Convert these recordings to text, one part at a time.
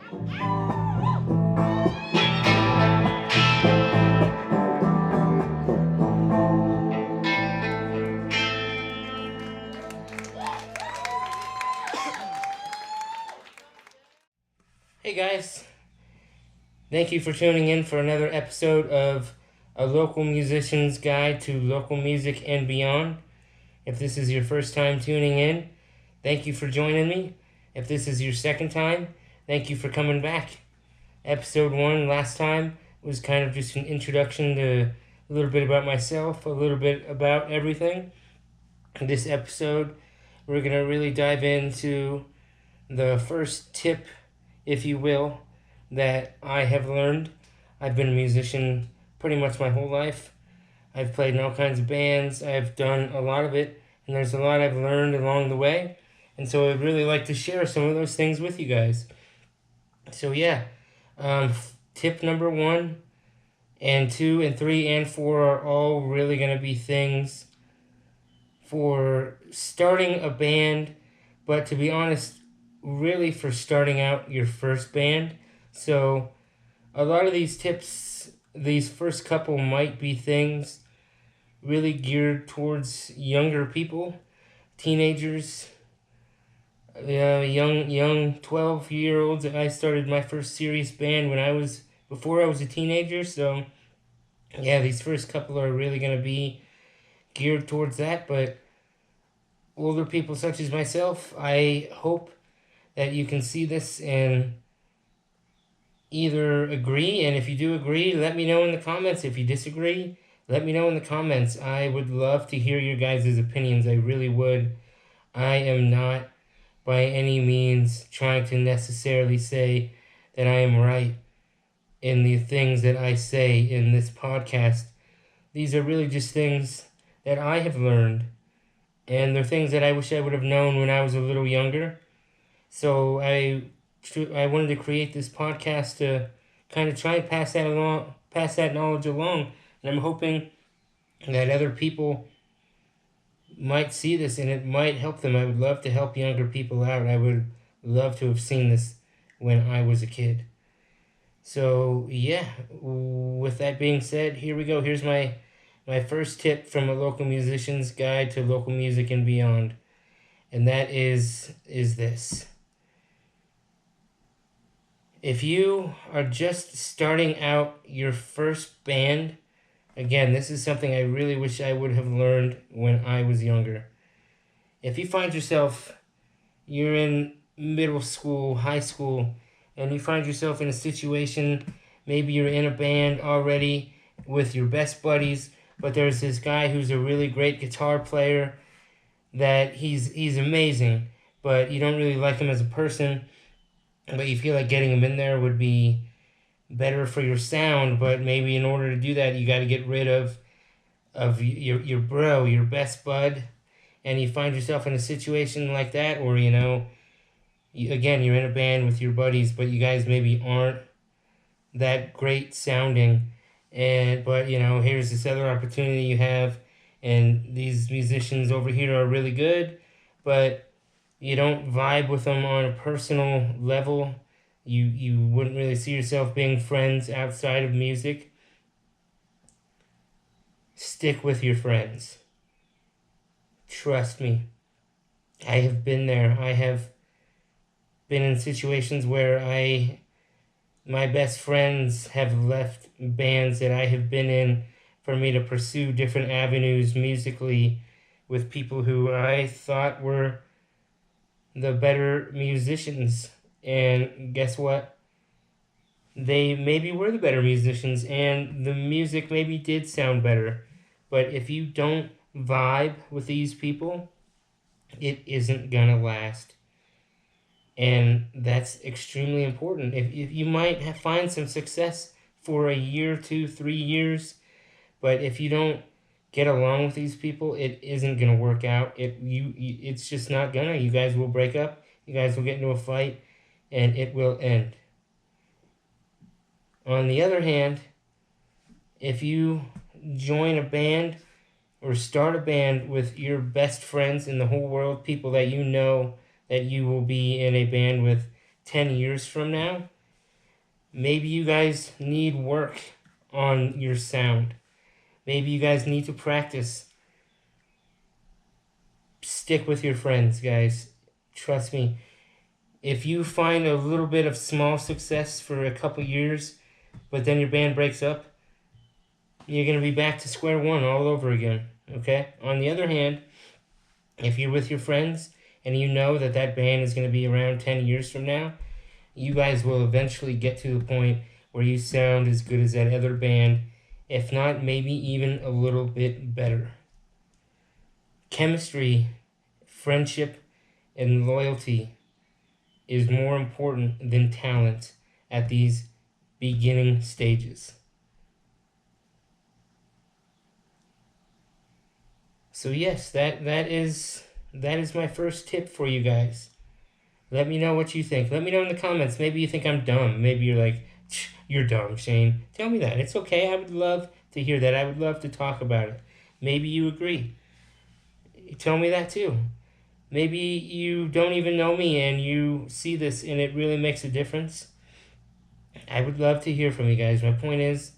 Hey guys, thank you for tuning in for another episode of A Local Musician's Guide to Local Music and Beyond. If this is your first time tuning in, thank you for joining me. If this is your second time, thank you for coming back. Episode 1 last time was kind of just an introduction to a little bit about myself, a little bit about everything. In this episode, we're going to really dive into the first tip, if you will, that I have learned. I've been a musician pretty much my whole life. I've played in all kinds of bands. I've done a lot of it, and there's a lot I've learned along the way. And so I'd really like to share some of those things with you guys. So yeah, tip number 1 and 2 and 3 and 4 are all really going to be things for starting a band, but to be honest, really for starting out your first band. So a lot of these tips, these first couple, might be things really geared towards younger people, teenagers, young 12-year-olds. I started my first serious band before I was a teenager. So yeah, these first couple are really going to be geared towards that. But older people such as myself, I hope that you can see this and either agree, and if you do agree, let me know in the comments. If you disagree, let me know in the comments. I would love to hear your guys' opinions. I really would. I am not by any means trying to necessarily say that I am right in the things that I say in this podcast. These are really just things that I have learned, and they're things that I wish I would have known when I was a little younger. So I wanted to create this podcast to kind of try and pass that knowledge along, and I'm hoping that other people might see this and it might help them. I would love to help younger people out. I would love to have seen this when I was a kid. So yeah, with that being said, here we go. Here's my first tip from A Local Musician's Guide to Local Music and Beyond, and that is this. If you are just starting out your first band, again, this is something I really wish I would have learned when I was younger. If you find yourself, you're in middle school, high school, and you find yourself in a situation, maybe you're in a band already with your best buddies, but there's this guy who's a really great guitar player that he's amazing, but you don't really like him as a person, but you feel like getting him in there would be better for your sound. But maybe in order to do that, you got to get rid of your bro, your best bud, and you find yourself in a situation like that, or again, you're in a band with your buddies, but you guys maybe aren't that great sounding, but here's this other opportunity you have, and these musicians over here are really good, but you don't vibe with them on a personal level. You wouldn't really see yourself being friends outside of music. Stick with your friends. Trust me. I have been there. I have been in situations where my best friends have left bands that I have been in for me to pursue different avenues musically with people who I thought were the better musicians, and guess what? They maybe were the better musicians, and the music maybe did sound better, but if you don't vibe with these people, it isn't gonna last, and that's extremely important. If you might find some success for a year, 2, 3 years, but if you don't get along with these people, it isn't gonna work out. It's just not gonna. You guys will break up. You guys will get into a fight, and it will end. On the other hand, if you join a band or start a band with your best friends in the whole world, people that you know that you will be in a band with 10 years from now, Maybe you guys need work on your sound. Maybe you guys need to practice. Stick with your friends, guys. Trust me. If you find a little bit of small success for a couple years, but then your band breaks up, you're going to be back to square one all over again, okay? On the other hand, if you're with your friends and you know that that band is going to be around 10 years from now, you guys will eventually get to the point where you sound as good as that other band, if not maybe even a little bit better. Chemistry, friendship, and loyalty is more important than talent at these beginning stages. So yes, that is my first tip for you guys. Let me know what you think. Let me know in the comments. Maybe you think I'm dumb. Maybe you're like, you're dumb, Shane. Tell me that. It's okay. I would love to hear that. I would love to talk about it. Maybe you agree. Tell me that too. Maybe you don't even know me and you see this and it really makes a difference. I would love to hear from you guys. My point is,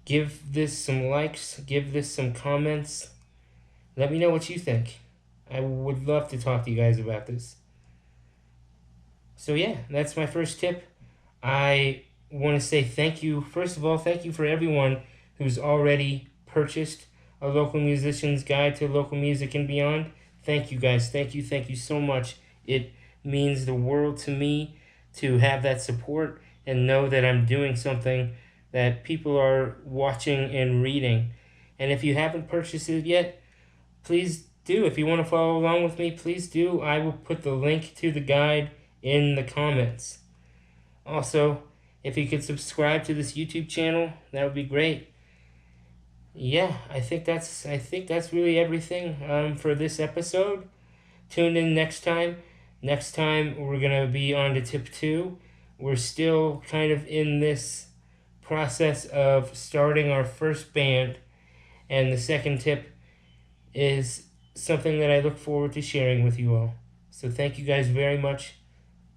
give this some likes. Give this some comments. Let me know what you think. I would love to talk to you guys about this. So yeah, that's my first tip. I want to say thank you. First of all, thank you for everyone who's already purchased A Local Musician's Guide to Local Music and Beyond. Thank you guys. Thank you so much. It means the world to me to have that support and know that I'm doing something that people are watching and reading. And if you haven't purchased it yet, please do. If you want to follow along with me, please do. I will put the link to the guide in the comments. Also, if you could subscribe to this YouTube channel, that would be great. Yeah, I think that's really everything for this episode. Tune in next time. Next time we're gonna be on to tip 2. We're still kind of in this process of starting our first band, and the second tip is something that I look forward to sharing with you all. So thank you guys very much.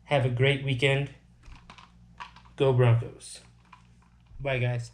Have a great weekend. Go Broncos. Bye, guys.